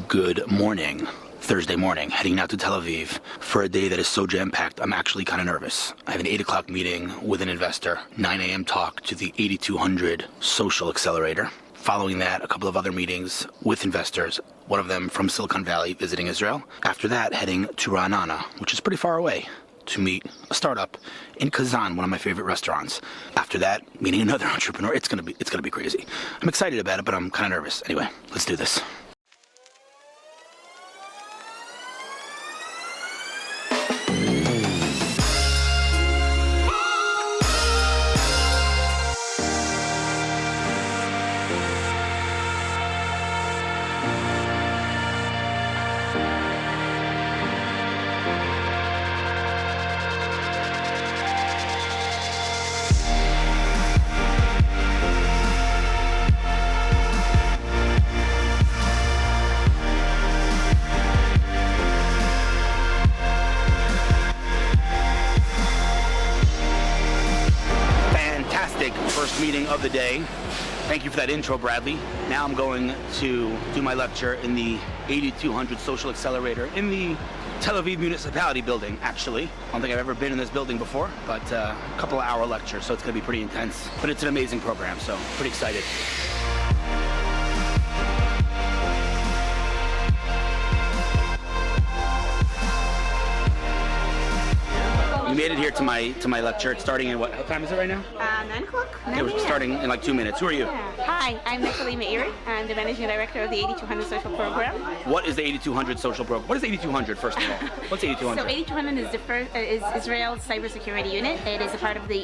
Good morning. Thursday morning, heading out to Tel Aviv for a day that is so jam-packed, I'm actually kind of nervous. I have an 8 o'clock meeting with an investor, 9 a.m. talk to the 8200 social accelerator. Following that, a couple of other meetings with investors, one of them from Silicon Valley visiting Israel. After that, heading to Raanana, which is pretty far away, to meet a startup in Kazan, one of my favorite restaurants. After that, meeting another entrepreneur. It's gonna be crazy. I'm excited about it, but I'm kind of nervous. Anyway, let's do this. First meeting of the day. Thank you for that intro, Bradley. Now I'm going to do my lecture in the 8200 Social Accelerator in the Tel Aviv Municipality building, actually. I don't think I've ever been in this building before, but a couple of hour lecture, so it's going to be pretty intense. But it's an amazing program, so pretty excited. You made it here to my lecture. It's starting in what time is it right now? 9 o'clock. Okay, we're starting in like 2 minutes. Who are you? Hi, I'm Neta-Li Meiri. I'm the managing director of the 8200 social program. What is the 8200 social program? What is 8200 first of all? What's 8200? So 8200 is Israel's cybersecurity unit. It is a part of the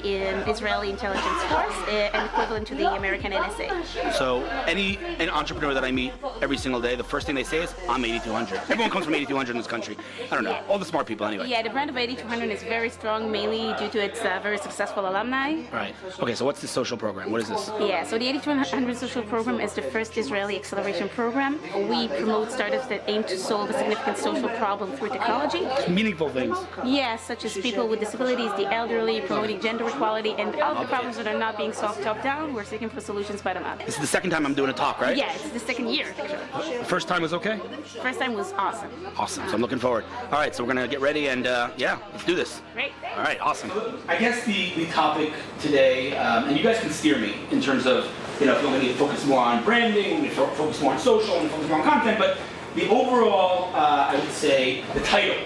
Israeli intelligence force, and equivalent to the American NSA. So an entrepreneur that I meet every single day, the first thing they say is, I'm 8200. Everyone comes from 8200 in this country. I don't know, all the smart people anyway. Yeah, the brand of 8200 is very strong, mainly due to its very successful alumni. Right. Okay, so what's the social program? What is this? Yeah, so the 8200 social program is the first Israeli acceleration program. We promote startups that aim to solve a significant social problem through technology. Meaningful things. Yeah, such as people with disabilities, the elderly, promoting gender equality, and all the problems that are not being solved top down, we're seeking for solutions bottom up. This is the second time I'm doing a talk, right? Yeah, it's the second year, actually. The first time was okay? First time was awesome. Awesome, so I'm looking forward. All right, so we're gonna get ready and yeah, let's do this. Great. All right, awesome. I guess the topic today, and you guys can steer me in terms of, you know, if you want me to focus more on branding, focus more on social, and focus more on content, but the overall, I would say, the title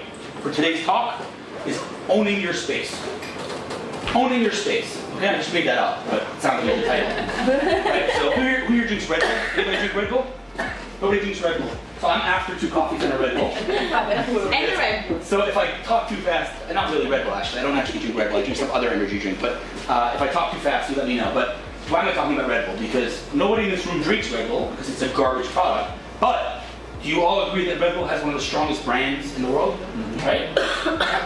for today's talk is Owning Your Space. Owning Your Space. Okay, I just made that up, but it sounds like a title. Right, so who here drinks Red Bull? Anybody drink Red Bull? Nobody drinks Red Bull. So I'm after 2 coffees and a Red Bull. And Red Bull. So if I talk too fast, and not really Red Bull actually, I don't actually drink Red Bull, I drink some other energy drink, but if I talk too fast, you let me know. But why am I talking about Red Bull? Because nobody in this room drinks Red Bull, because it's a garbage product. But do you all agree that Red Bull has one of the strongest brands in the world? Mm-hmm. Right?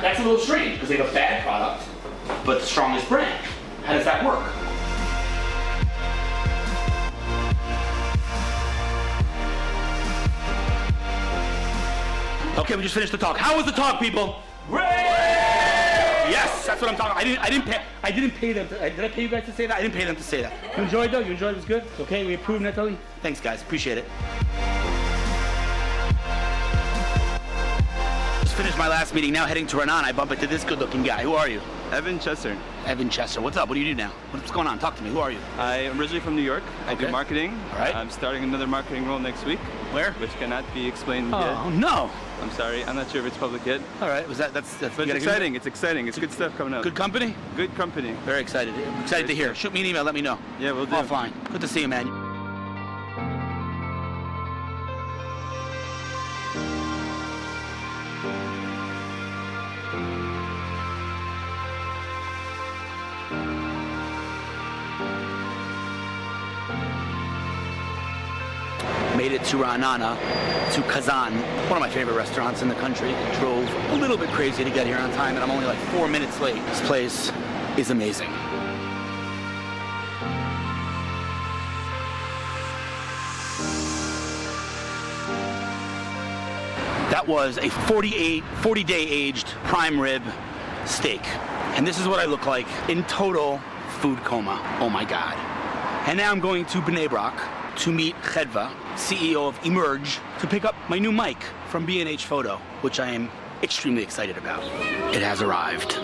That's a little strange, because they have a bad product, but the strongest brand. How does that work? Okay, we just finished the talk. How was the talk, people? Great! Yes, that's what I'm talking about. I didn't pay them. Did I pay you guys to say that? I didn't pay them to say that. You enjoyed though? You enjoyed? It was good? Okay, we approved, Neta-Li? Thanks, guys. Appreciate it. Just finished my last meeting. Now heading to Raanana. I bump into this good-looking guy. Who are you? Evan Chesir. Evan Chesir. What's up? What do you do now? What's going on? Talk to me. Who are you? I am originally from New York. I do marketing. All right. I'm starting another marketing role next week. Where? Which cannot be explained yet. Oh, no. I'm sorry. I'm not sure if it's public yet. All right. That's But it's exciting. It's exciting. It's good stuff coming up. Good company? Good company. Very excited. Excited to hear. Shoot me an email. Let me know. Yeah, we'll do. Offline. Good to see you, man. Made it to Raanana, to Kazan, one of my favorite restaurants in the country. Drove a little bit crazy to get here on time, and I'm only like 4 minutes late. This place is amazing. That was a 40-day aged prime rib steak. And this is what I look like in total food coma. Oh my God. And now I'm going to Bnei Brak to meet Chedva, CEO of Emerge, to pick up my new mic from B&H Photo, which I am extremely excited about. It has arrived.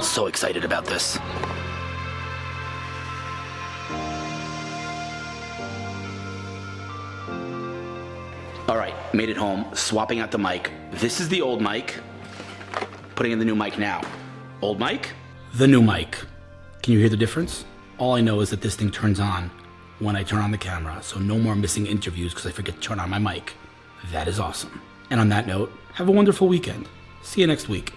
So excited about this. All right, made it home, swapping out the mic. This is the old mic, putting in the new mic now. Old mic, the new mic. Can you hear the difference? All I know is that this thing turns on when I turn on the camera, so no more missing interviews because I forget to turn on my mic. That is awesome. And on that note, have a wonderful weekend. See you next week.